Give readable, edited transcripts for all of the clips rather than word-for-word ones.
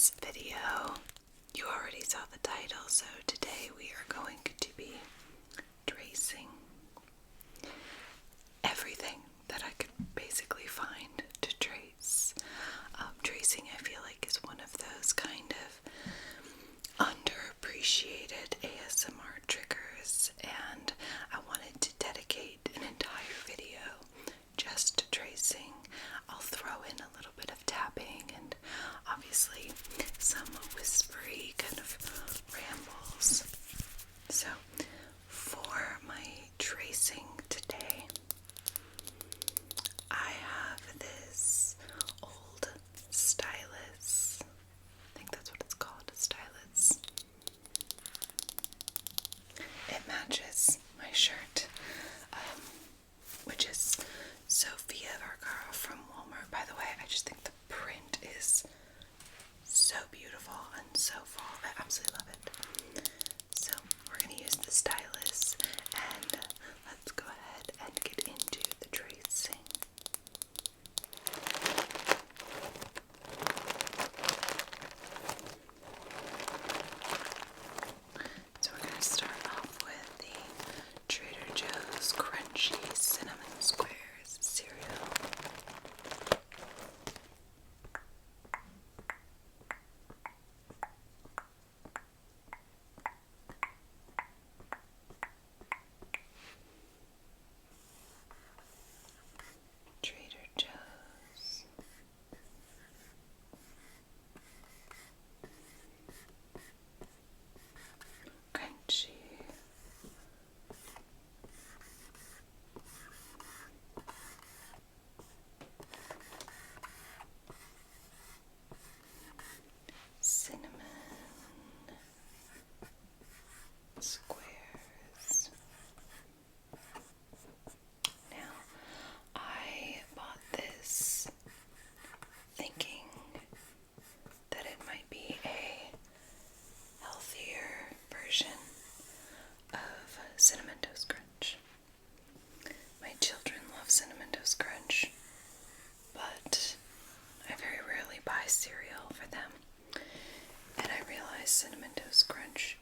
this video, you already saw the title, so today we are going to be tracing everything that I could basically find to trace. Tracing, I feel like, is one of those kind of underappreciated ASMR triggers, and I wanted to dedicate an entire video just to tracing. I'll throw in a little bit of tapping and obviously some whispery kind of rambles. So for my tracing today, I have this old stylus. I think that's what it's called, a stylus. It matches my shirt, which is Sophia Vergara from Walmart. By the way, I just think the print is so beautiful and so fall. I absolutely love it. So we're going to use the stylus, and let's go ahead and get into the tracing. So we're going to start off with the Trader Joe's Crunchy Cinnamon Squares cereal. Trader Joe's. Crunchy. Cinnamon squares. Now, I bought this thinking that it might be a healthier version of Cinnamon Toast Crunch. My children love Cinnamon Toast Crunch, but I very rarely buy cereal for them. And I realize Cinnamon Toast Crunch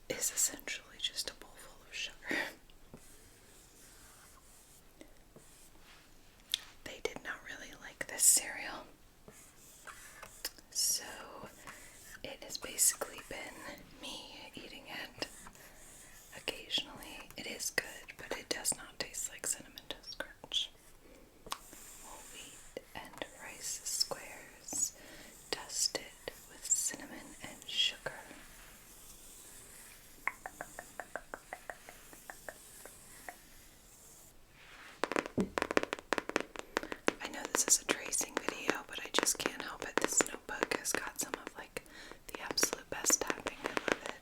is essentially just a bowl full of sugar. They did not really like this cereal, so it has basically been me eating it occasionally. It is good, but it does not taste like Cinnamon Toast Crunch. Whole wheat and rice squares dusted with cinnamon and sugar. I know this is a tracing video, but I just can't help it. This notebook has got some of like the absolute best tapping. I love it.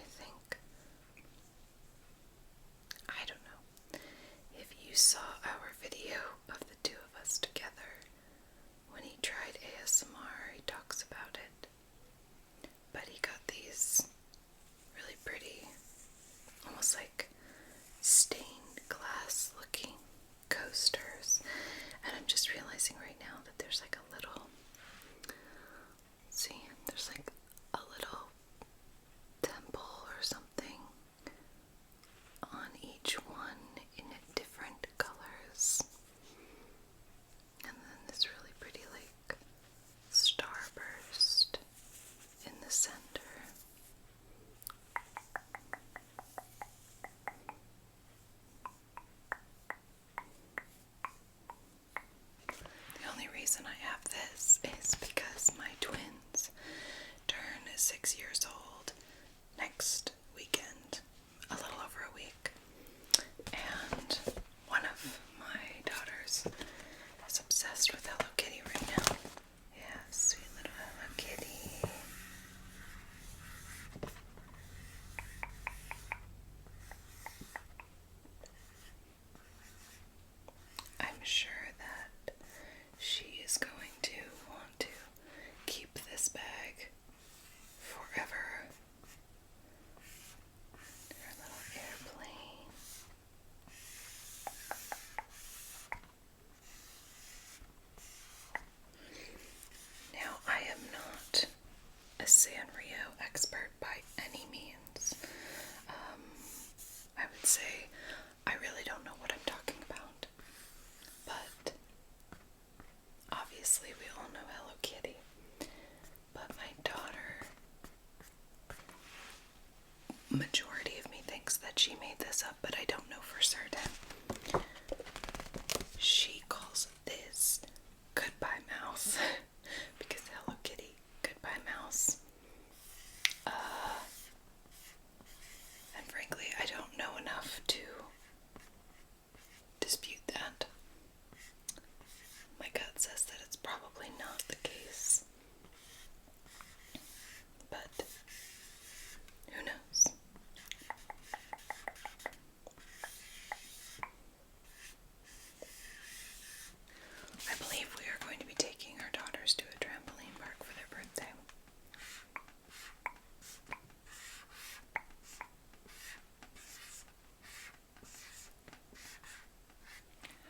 I think. I don't know if you saw our video of the two of us together. When he tried ASMR, he talks about it. But he got these really pretty, almost like stained glass looking coasters. And I'm just realizing right now that there's like a little, see, there's like a little temple or something on each one in different colors. And then this really pretty like starburst in the center. The only reason I have this is because my twins turn 6 years old next weekend, a little over a week, and one of my daughters is obsessed with Hello Kitty right now. Yeah, sweet little Hello Kitty. I'm sure that she is going to want to keep this bag forever. Her little airplane. Now, I am not a Sanrio expert by any means. I would say I really don't know what I'm talking about. But obviously we all know Hello Kitty. But my daughter, majority of me thinks that she made this up, but I don't know for certain. She calls this Goodbye Mouse because Hello Kitty, Goodbye Mouse. And frankly, I don't know enough to dispute that. My gut says that it's probably not the case. But who knows? I believe we are going to be taking our daughters to a trampoline park for their birthday.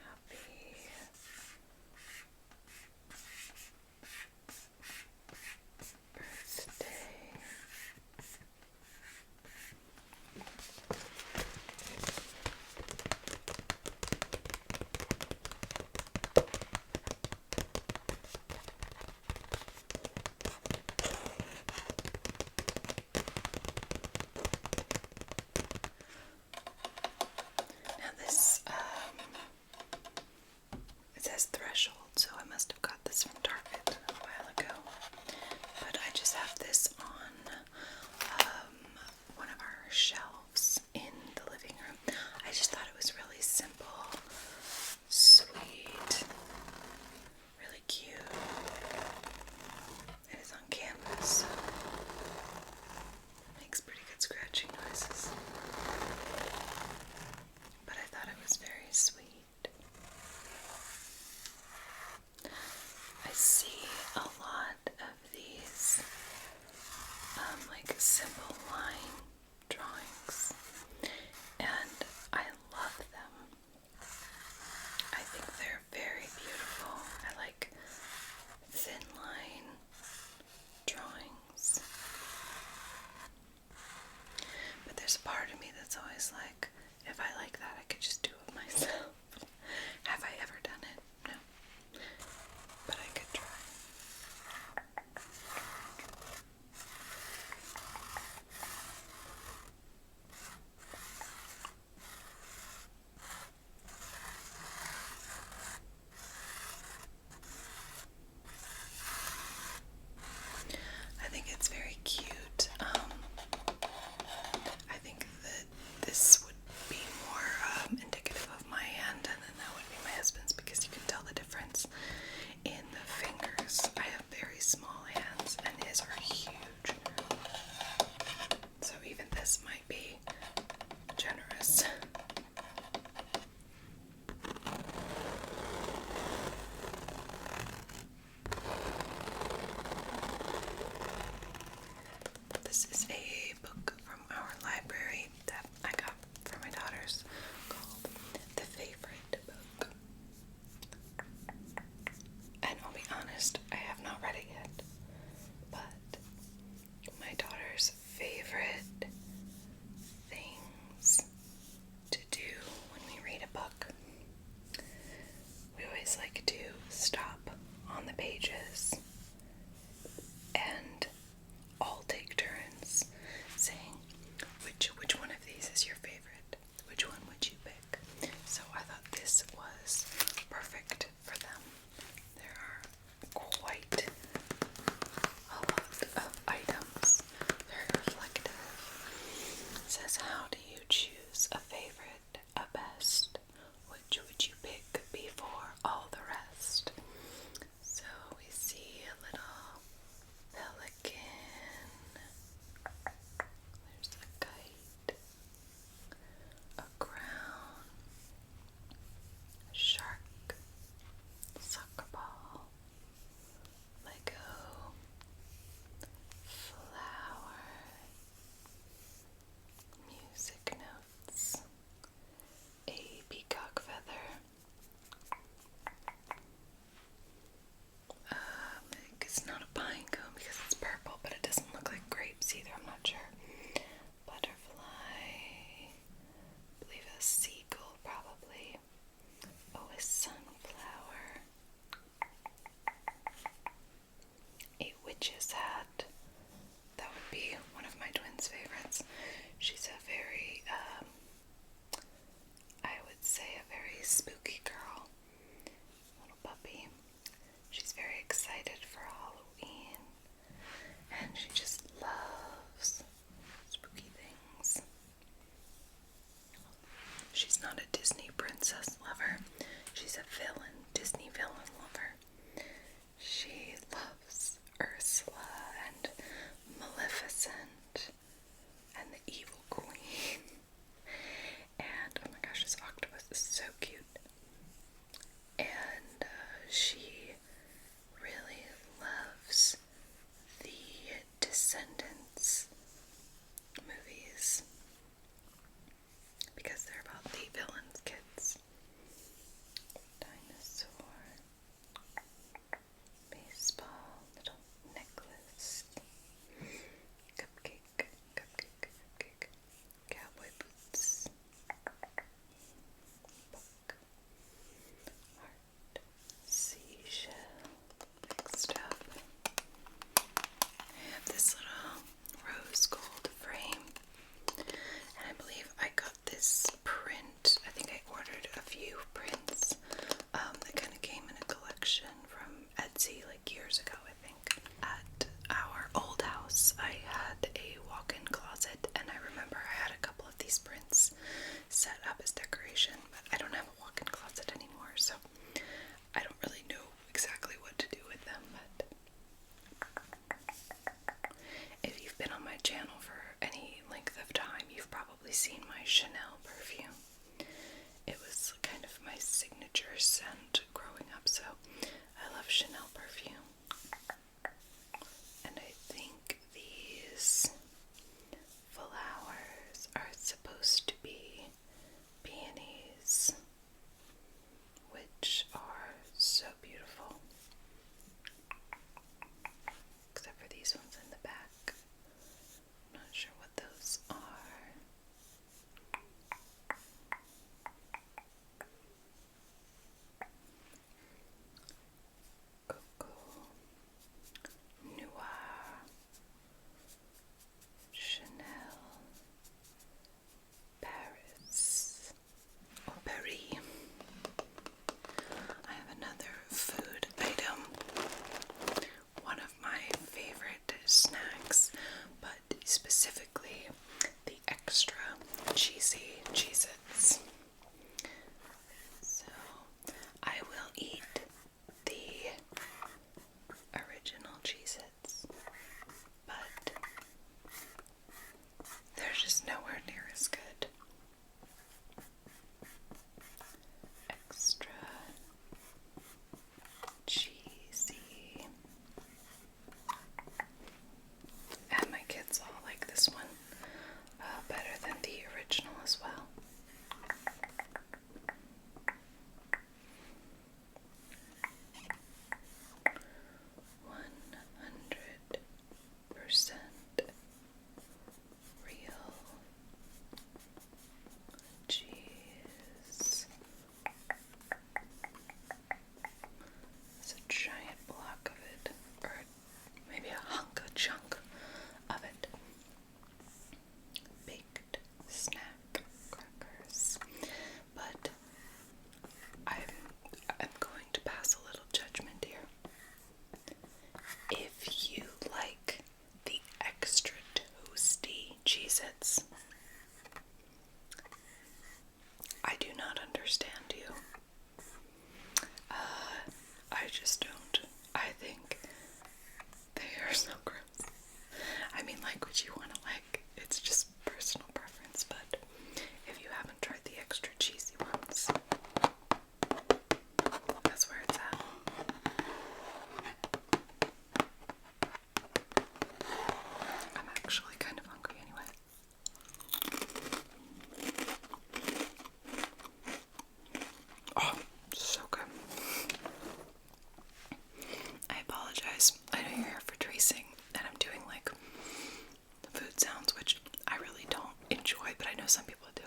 Happy birthday. Now this, it says Threshold, so I must have got this from Target a while ago. But I just have this on one of our shelves in the living room. I just thought it was really simple, sweet, really cute. It is on canvas, so it makes pretty good scratching noises. But I thought it was very sweet. I see a lot of these like simple line drawings, and I love them. I think they're very beautiful. I like thin line drawings. But there's a part of me that's always like, if I like that, I could just do it myself. Have I ever done it? No. But I could try. I think it's very cute. I think that this would be more indicative of my hand, and then that would be my husband's this might be generous. This is a book from our library that I got for my daughters called The Favorite Book. And I'll be honest, I have not read it yet, but my daughter's favorite things to do when we read a book, we always like to stop on the pages and all take turns saying which one of these is your favorite, which one would you pick. So I thought this was perfect for them. There are quite a lot of items, very reflective. It says, how do you choose a favorite, a best? Which would you pick before all the rest? So we see a little pelican. There's a kite, a crown, a shark, soccer ball, Lego, flower, music notes, a peacock feather, it's not a pine cone because it's purple, but it doesn't look like grapes either, I'm not sure. Butterfly, I believe a seagull probably. Oh, a sunflower. A witch's hat. That would be one of my twins' favorites. She's a very, I would say a very spooky girl. Little puppy. She's very excited for Halloween. And she just loves spooky things. She's not a Disney princess lover. She's a villain, Disney villain lover. She loves Ursula and Maleficent and the Evil Queen. And oh my gosh, this octopus is so cute. And she really loves the Descendants movies because they're about the villain's kids. Dinosaur, baseball, little necklace, cupcake, cowboy boots, book, heart, seashell. Next up, I have this little rose gold frame, and I believe I got this print. I think I ordered a few prints that kind of came in a collection from Etsy like years ago, I think. At our old house, I had a walk-in closet, and I remember I had a couple of these prints set up as decoration, but I don't have a walk-in closet anymore, so I don't really know exactly what to do with them. But if you've been on my channel for any length of time, you've probably seen my Chanel perfume. It was kind of my signature scent growing up, so I love Chanel perfume. And I think these flowers are supposed to be peonies, which are so beautiful. Except for these ones in the back. I'm not sure what those are. Coco, Noir, Chanel, Paris, or Paris. I have another food item. One of my favorite snacks, but specifically the extra cheesy Cheez-Its. So I will eat the original Cheez-Its, but there's just do not understand you. I just don't. I think they are so gross. I mean, like what you want to like. It's just personal preference, but if you haven't tried the extra cheesy ones, that's where it's at. I'm actually kind of hungry anyway. Oh, so good. I apologize. I know you're here for tracing, and I'm doing like food sounds, which I really don't enjoy, but I know some people do.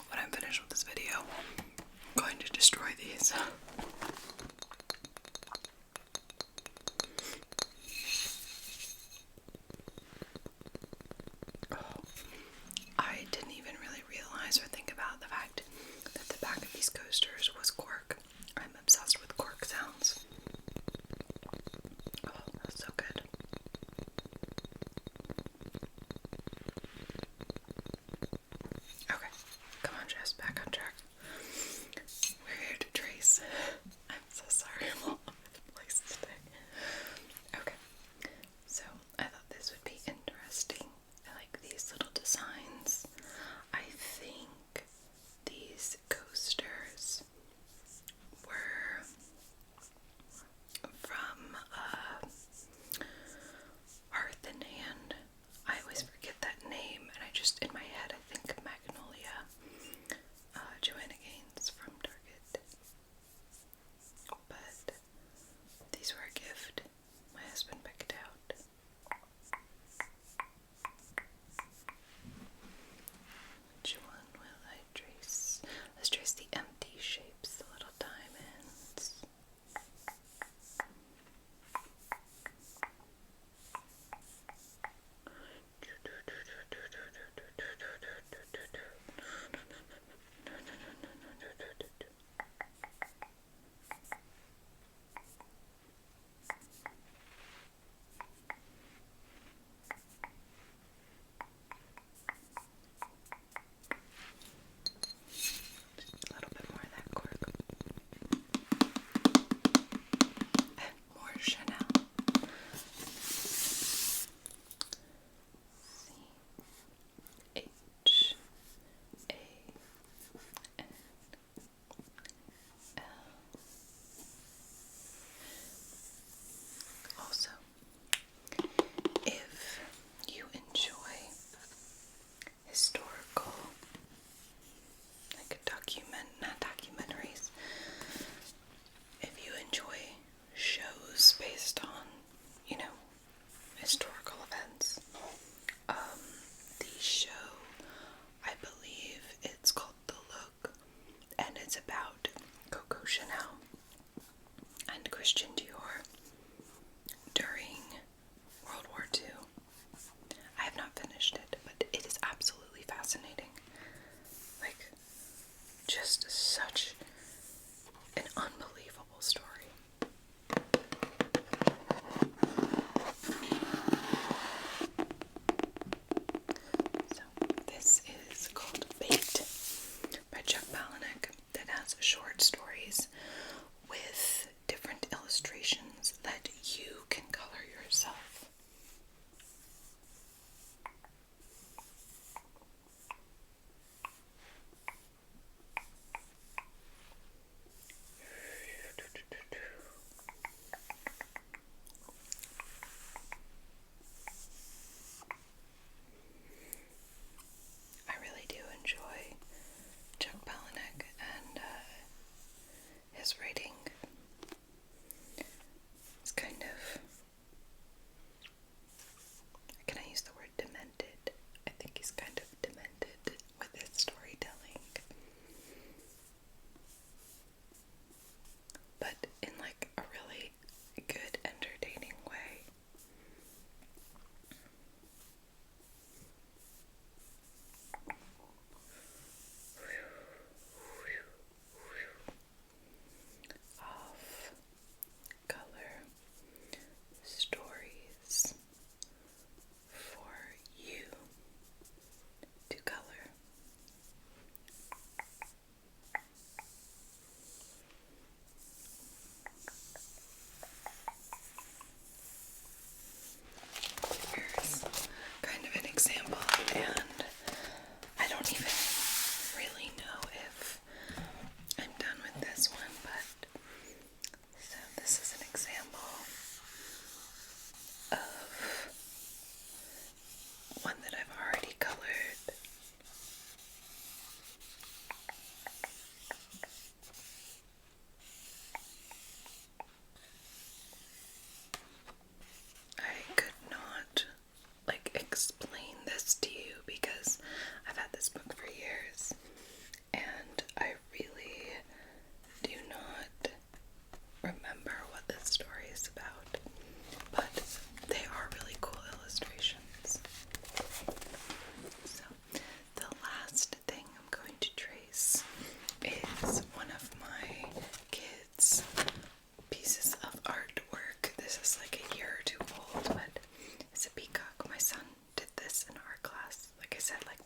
When I'm finished with this video, I'm going to destroy these. I didn't even really realize or think about the fact that the back of these coasters was cork. I'm obsessed with cork sounds. Oh, that's so good. Okay, come on, Jess, back on track. We're here to trace. I'm so sorry, I'm all over the place today. Okay, so I thought this would be interesting. I like these little designs. I think these coasters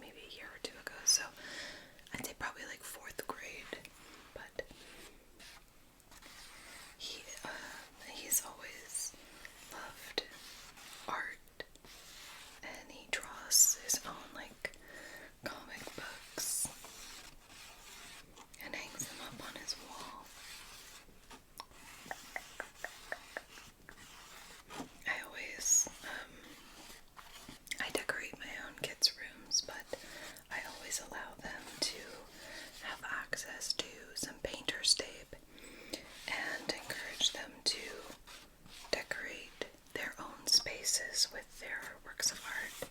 maybe a year or two ago, so I'd say probably like 4th grade. But he's always loved art, and he draws his own like comic books and hangs them up on his wall. I decorate my own kids' rooms, but I always allow them to have access to some painter's tape and encourage them to decorate their own spaces with their works of art.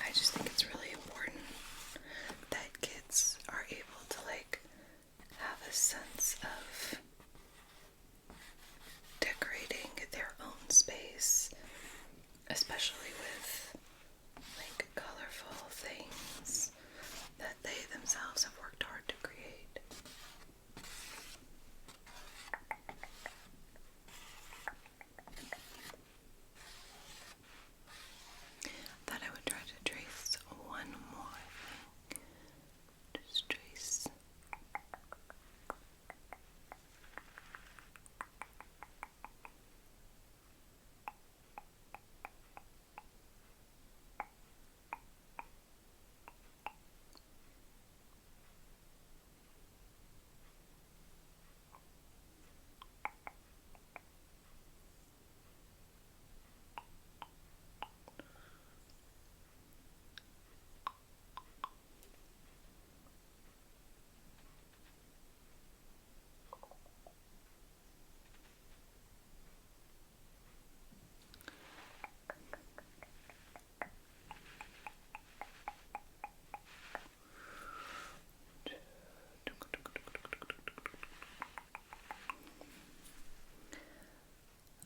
I just think it's really important that kids are able to like have a sense of decorating their own space, especially with like colorful things that they themselves have worked hard to create. Thought I would try to trace one more thing. Just trace.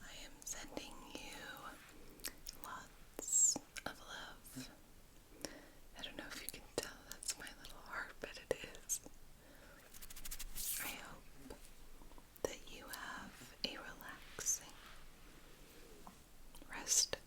I am sending you lots of love. I don't know if you can tell that's my little heart, but it is. I hope that you have a relaxing rest